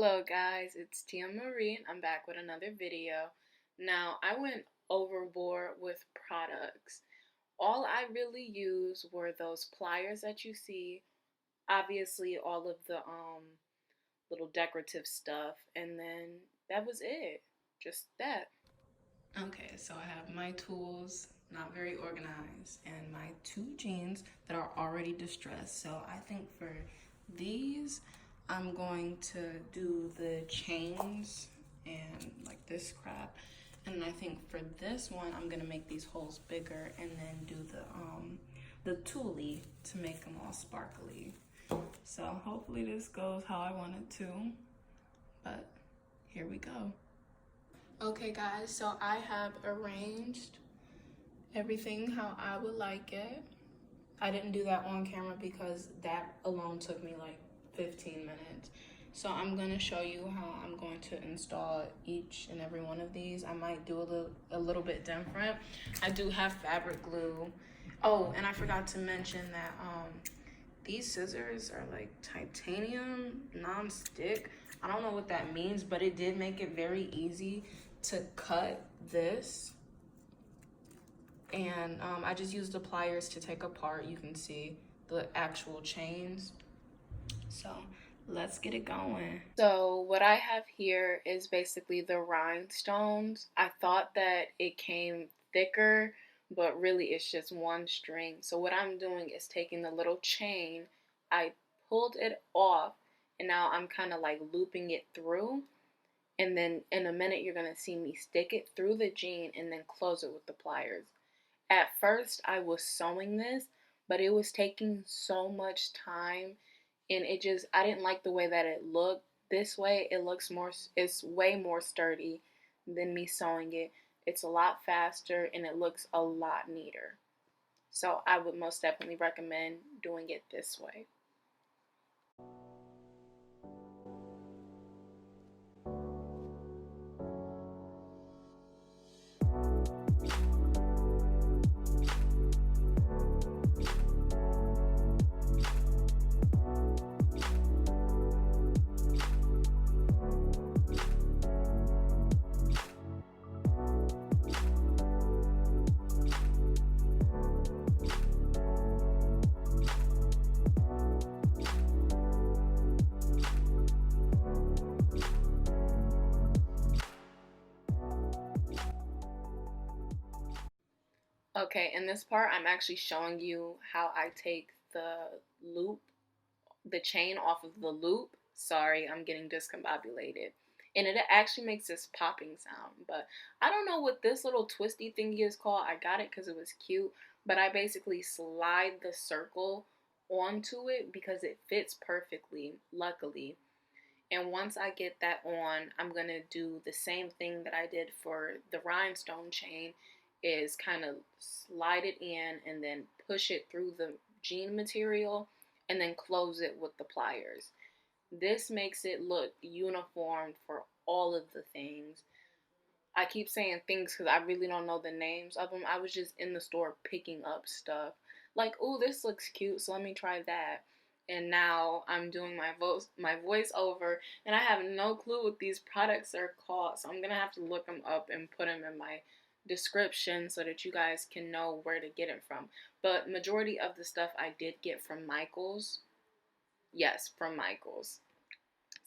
Hello guys, it's Tia Marie and I'm back with another video. Now, I went overboard with products. All I really used were those pliers that you see, obviously all of the little decorative stuff, and then that was it. Just that. Okay, so I have my tools, not very organized, and my two jeans that are already distressed. So I think for these, I'm going to do the chains and like this crap. And I think for this one, I'm gonna make these holes bigger and then do the toolie to make them all sparkly. So hopefully this goes how I want it to, but here we go. Okay guys, so I have arranged everything how I would like it. I didn't do that on camera because that alone took me like 15 minutes. So I'm gonna show you how I'm going to install each and every one of these. I might do a little bit different. I do have fabric glue. Oh, and I forgot to mention that these scissors are like titanium non-stick. I don't know what that means, but it did make it very easy to cut this. And I just used the pliers to take apart. You can see the actual chains. So let's get it going. So what I have here is basically the rhinestones. I thought that it came thicker, but really it's just one string. So what I'm doing is taking the little chain, I pulled it off, and now I'm kind of like looping it through. And then in a minute, you're gonna see me stick it through the jean and then close it with the pliers. At first, I was sewing this, but it was taking so much time, and I didn't like the way that it looked. This way, it's way more sturdy than me sewing it. It's a lot faster and it looks a lot neater. So I would most definitely recommend doing it this way. Okay, in this part, I'm actually showing you how I take the chain off of the loop. Sorry, I'm getting discombobulated. And it actually makes this popping sound. But I don't know what this little twisty thingy is called. I got it because it was cute. But I basically slide the circle onto it because it fits perfectly, luckily. And once I get that on, I'm going to do the same thing that I did for the rhinestone chain, is kind of slide it in and then push it through the jean material and then close it with the pliers. This makes it look uniform for all of the things. I keep saying things because I really don't know the names of them. I was just in the store picking up stuff. Like, oh, this looks cute, so let me try that. And now I'm doing my voiceover, and I have no clue what these products are called. So I'm gonna have to look them up and put them in my description so that you guys can know where to get it from. But majority of the stuff I did get from Michaels. Yes, from Michaels.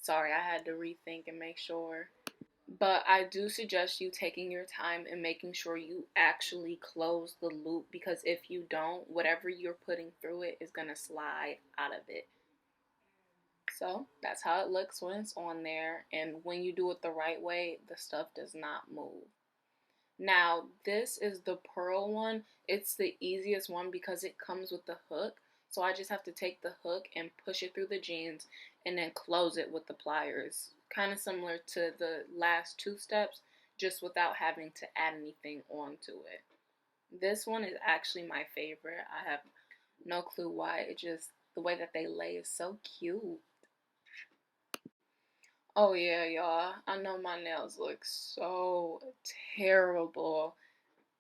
Sorry, I had to rethink and make sure. But I do suggest you taking your time and making sure you actually close the loop, because if you don't, whatever you're putting through it is going to slide out of it. So that's how it looks when it's on there. And when you do it the right way, the stuff does not move. Now, this is the pearl one. It's the easiest one because it comes with the hook. So I just have to take the hook and push it through the jeans and then close it with the pliers. Kind of similar to the last two steps, just without having to add anything onto it. This one is actually my favorite. I have no clue why. The way that they lay is so cute. Oh yeah, y'all. I know my nails look so terrible.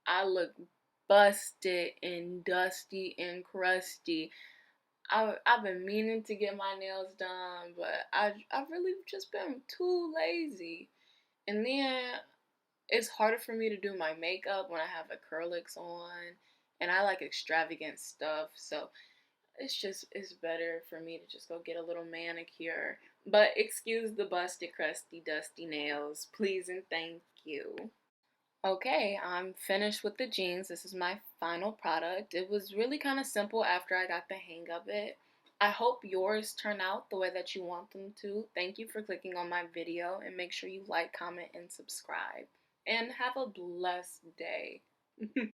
I look busted and dusty and crusty. I've been meaning to get my nails done, but I've really just been too lazy. And then it's harder for me to do my makeup when I have acrylics on, and I like extravagant stuff. So it's better for me to just go get a little manicure. But excuse the busted, crusty, dusty nails, please and thank you. Okay, I'm finished with the jeans. This is my final product. It was really kind of simple after I got the hang of it. I hope yours turn out the way that you want them to. Thank you for clicking on my video, and make sure you like, comment, and subscribe. And have a blessed day.